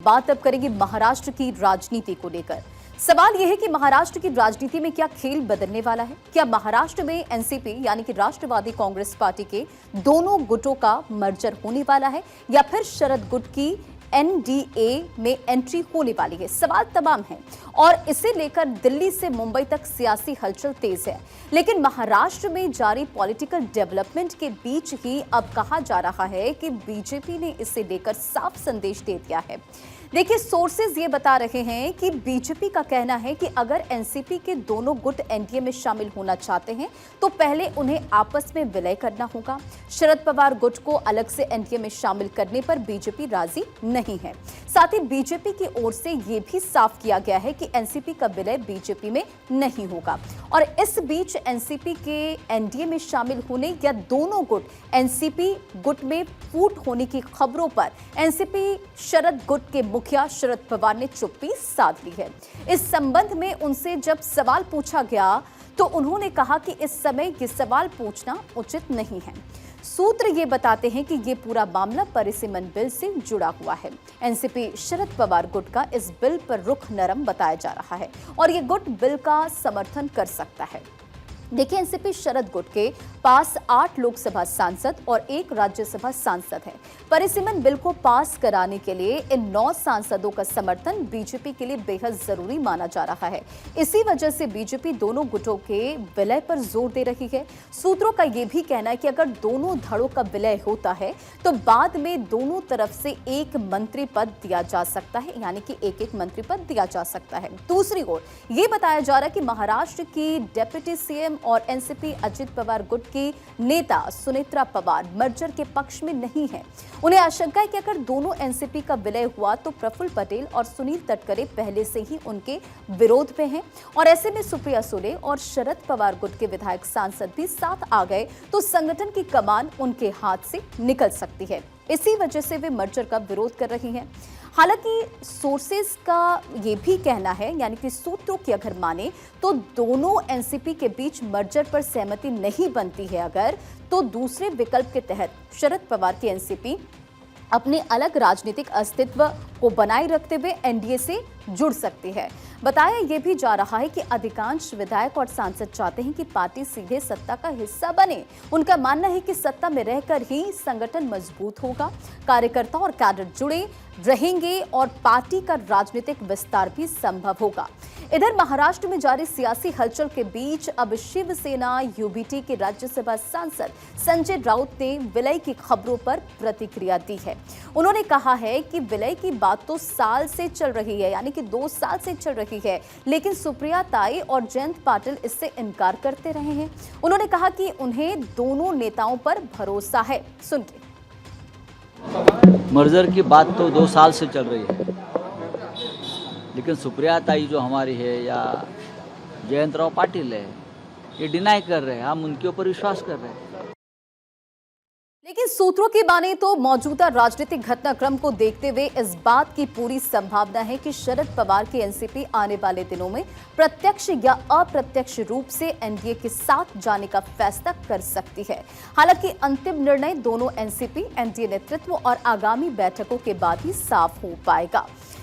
बात अब करेंगे महाराष्ट्र की राजनीति को लेकर। सवाल यह है कि महाराष्ट्र की राजनीति में क्या खेल बदलने वाला है? क्या महाराष्ट्र में एनसीपी यानी कि राष्ट्रवादी कांग्रेस पार्टी के दोनों गुटों का मर्जर होने वाला है या फिर शरद गुट की एनडीए में एंट्री होने वाली है? सवाल तमाम हैं और इसे लेकर दिल्ली से मुंबई तक सियासी हलचल तेज है। लेकिन महाराष्ट्र में जारी पॉलिटिकल डेवलपमेंट के बीच ही अब कहा जा रहा है कि बीजेपी ने इसे लेकर साफ संदेश दे दिया है। देखिए, सोर्सेज ये बता रहे हैं कि बीजेपी का कहना है कि अगर एनसीपी के दोनों गुट एनडीए में शामिल होना चाहते हैं तो पहले उन्हें आपस में विलय करना होगा। शरद पवार गुट को अलग से एनडीए में शामिल करने पर बीजेपी राजी नहीं है। साथ ही बीजेपी की ओर से यह भी साफ किया गया है कि एनसीपी का विलय बीजेपी में नहीं होगा। और इस बीच एनसीपी के एनडीए में शामिल होने या दोनों गुट एनसीपी गुट में फूट होने की खबरों पर एनसीपी शरद गुट के मुखिया शरद पवार ने चुप्पी साध ली है। इस संबंध में उनसे जब सवाल पूछा गया तो उन्होंने कहा कि इस समय ये सवाल पूछना उचित नहीं है। सूत्र ये बताते हैं कि ये पूरा मामला परिसीमन बिल से जुड़ा हुआ है। एनसीपी शरद पवार गुट का इस बिल पर रुख नरम बताया जा रहा है और ये गुट बिल का समर्थन कर सकता है। देखिए, एनसीपी शरद गुट के पास 8 लोकसभा सांसद और 1 राज्यसभा सांसद है। परिसीमन बिल को पास कराने के लिए इन 9 सांसदों का समर्थन बीजेपी के लिए बेहद जरूरी माना जा रहा है। इसी वजह से बीजेपी दोनों गुटों के विलय पर जोर दे रही है। सूत्रों का यह भी कहना है कि अगर दोनों धड़ों का विलय होता है तो बाद में दोनों तरफ से एक मंत्री पद दिया जा सकता है, यानी कि एक मंत्री पद दिया जा सकता है। दूसरी ओर यह बताया जा रहा है कि महाराष्ट्र की डिप्टी सीएम और एनसीपी अजित पवार गुट की नेता सुनेत्रा पवार मर्जर के पक्ष में नहीं है। उन्हें आशंका है कि अगर दोनों एनसीपी का विलय हुआ तो प्रफुल्ल पटेल और सुनील तटकरे पहले से ही उनके विरोध में हैं और ऐसे में सुप्रिया सुले और शरद पवार गुट के विधायक सांसद भी साथ आ गए तो संगठन की कमान उनके हाथ से निकल सकती है। इसी वजह से वे मर्जर का विरोध कर रही हैं। हालांकि सोर्सेज का ये भी कहना है, यानी कि सूत्रों की अगर माने तो दोनों एनसीपी के बीच मर्जर पर सहमति नहीं बनती है अगर, तो दूसरे विकल्प के तहत शरद पवार की एनसीपी अपने अलग राजनीतिक अस्तित्व को बनाए रखते हुए एनडीए से जुड़ सकती है। बताया यह भी जा रहा है कि अधिकांश विधायक और सांसद चाहते हैं कि पार्टी सीधे सत्ता का हिस्सा बने। उनका मानना है कि सत्ता में रहकर ही संगठन मजबूत होगा, कार्यकर्ता और कैडर जुड़े रहेंगे और पार्टी का राजनीतिक विस्तार भी संभव होगा। इधर महाराष्ट्र में जारी सियासी हलचल के बीच अब शिवसेना यूबीटी के राज्यसभा सांसद संजय राउत ने विलय की खबरों पर प्रतिक्रिया दी है। उन्होंने कहा है कि विलय की बात तो साल से चल रही है, यानी कि 2 साल से चल रही है, लेकिन सुप्रिया ताई और जयंत पाटिल इससे इनकार करते रहे हैं। उन्होंने कहा कि उन्हें दोनों नेताओं पर भरोसा है। सुनिए। मर्जर की बात तो 2 साल से चल रही है, लेकिन सुप्रिया ताई जो हमारी है या जयंतराव पाटिल है, ये डिनाई कर रहे हैं। हम उनके ऊपर विश्वास कर रहे हैं। लेकिन सूत्रों की माने तो मौजूदा राजनीतिक घटनाक्रम को देखते हुए इस बात की पूरी संभावना है कि शरद पवार की एनसीपी आने वाले दिनों में प्रत्यक्ष या अप्रत्यक्ष रूप से एनडीए के साथ जाने का फैसला कर सकती है। हालांकि अंतिम निर्णय दोनों एनसीपी एनडीए नेतृत्व और आगामी बैठकों के बाद ही साफ हो पाएगा।